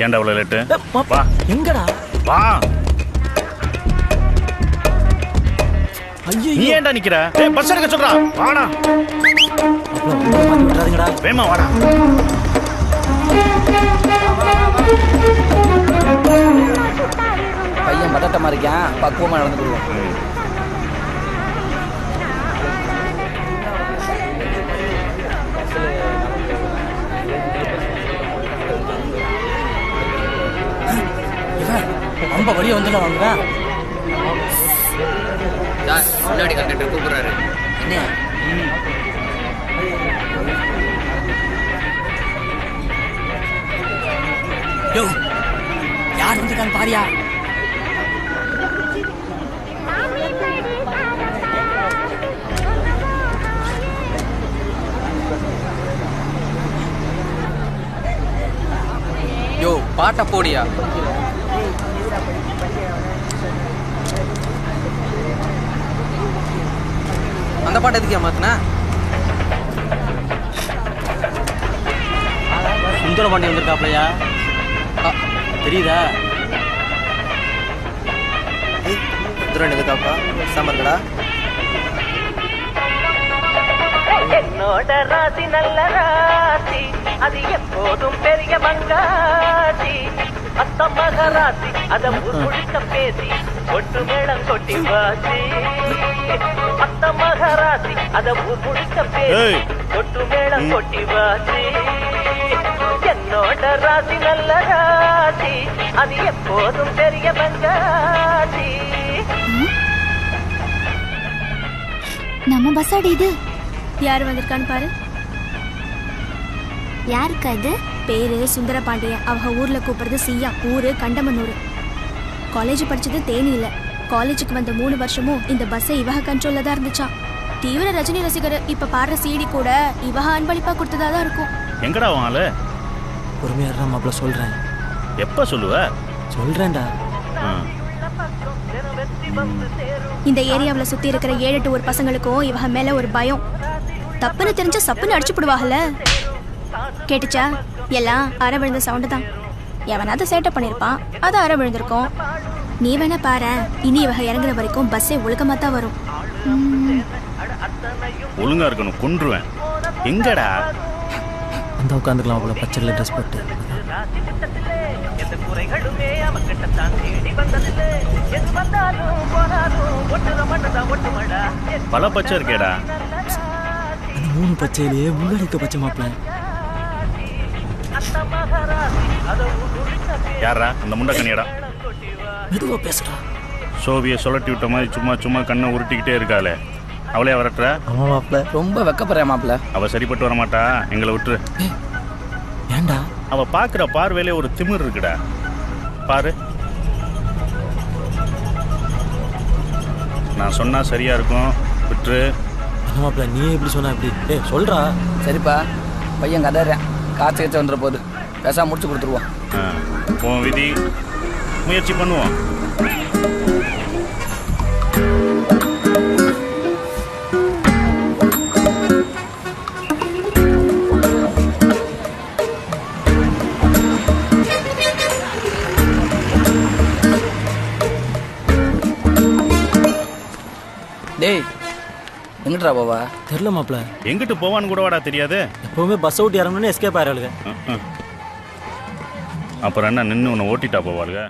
ஏன்டா அவ்வளோ லேட்டு? வா. எங்கடா? வா. ஐயோ நீ ஏன்டா நிக்கிற? ஏய் பஸ் எடுக்க சொல்றா. வாடா. விட்டுறாதீங்கடா. வேமா வாடா. பையன் பதட்டமா இருக்கான், பக்குவமா நடந்துக்குவோம். ரொம்ப வழியா வந்துடல வாங்க. முன்னாடி கண்டக்டர் கூப்பிடுறாரு. என்ன? யோ, யார் வந்திருக்கான்னு பாரியா? யோ, பாட்ட போடியா. அந்த பாட்டு எதுக்கு ஏமாத்துனா? சுந்தரபாண்டி வந்திருக்காப்லையா? தெரியுதா? எதுக்காப்பா சாம்பார் கடா? என்னோட ராசி நல்ல ராசி, அது எப்போதும் பெரிய மங்காசி. அத்த மகராசி அத முழுக்க பேசி கொட்டு மேளம் கொட்டி வாசி. அத்த மகராசி அத முழுக்க பேசி கொட்டு மேளம் கொட்டி வாசி. என்னோட ராசி நல்ல ராசி, அது எப்போதும் பெரிய மங்காசி. நம்ம பஸ் ஆடி இது யார் வந்திருக்கான்னு பாரு. யாருக்கு அது? பேரு சுந்தர பாண்டியன். அவங்க ஊர்ல கூப்பிடுறது சியா. ஊரு கண்டமனூர். காலேஜ் படிச்சது தேனியில. காலேஜுக்கு வந்த 3 வருஷமும் இந்த பஸ்ஸை இவக கண்ட்ரோல்ல தான் இருந்துச்சான். தீவிர ரஜினி ரசிகர். இப்ப பாடுற சீடி கூட இவக அன்பளிப்பா கொடுத்ததா இருக்கும். எங்கடா வாங்கல? பொறுமையா மாப்பிள்ள சொல்றேன். எப்ப சொல்லுவ? சொல்றேன்டா. இந்த ஏரியாவில் சுத்தி இருக்கிற 7-8 ஊர் பசங்களுக்கும் இவக மேல ஒரு பயம். தப்புன்னு தெரிஞ்ச சப்புன்னு அடிச்சு போடுவாங்கல்ல. கேட்டுச்சா? எல்லாம் அரை விழுந்த சவுண்டு தான். எவனாவது சேட்டை பண்ணியிருப்பான், அது அரை விழுந்திருக்கும். நீ வேணா பாரு, இனி இவக இறங்குற வரைக்கும் பஸ்ஸே ஒழுக்கமா தான் வரும். ஒழுங்கா இருக்கணும், கொன்றுவேன். எங்கடா? அந்த உட்காந்துக்கலாம் அவ்வளோ பச்சைல ட்ரெஸ் போட்டு. பல பச்சை இருக்கேடா. அந்த 3 பச்சையிலேயே முன்னாடி இருக்க பச்சை மாப்பிள்ள. யாரா அந்த முண்டக்கண்ணியடா? மெதுவா பேசுறா. சோவிய சுழட்டி விட்ட மாதிரி சும்மா சும்மா கண்ணை உருட்டிக்கிட்டே இருக்காளே, அவளே வரட்டுற? ஆமா மாப்பிள்ள. ரொம்ப வெக்கப்படுற மாப்பிள்ள. அவ சரிப்பட்டு வர மாட்டா, எங்களை விட்டுரு. ஏண்டா? அவ பாக்குற பார்வையிலே ஒரு திமிர் இருக்குடா. பாரு, நான் சொன்னா சரியா இருக்கும், விட்டுரு. மாப்பிள்ள நீ எப்படி சொன்ன? எப்படி சொல்றா? சரிப்பா, பையன் கதறேன். காய்ச்சி கச்சு வந்துட போகுது. பேசாம முடிச்சு கொடுத்துருவோம். உன் விதி, முயற்சி பண்ணுவோம். டேய், எங்கிட்டா போவா? தெரியல மாப்பிள்ள. எங்கிட்டு போவான்னு கூட வாடா தெரியாது. எப்பவுமே பஸ் விட்டு இறங்கணும்னு எஸ்கேப் ஆயிராளுங்க. அப்புறம் என்ன நின்று உன்னை ஓட்டிட்டா போவாளுங்க?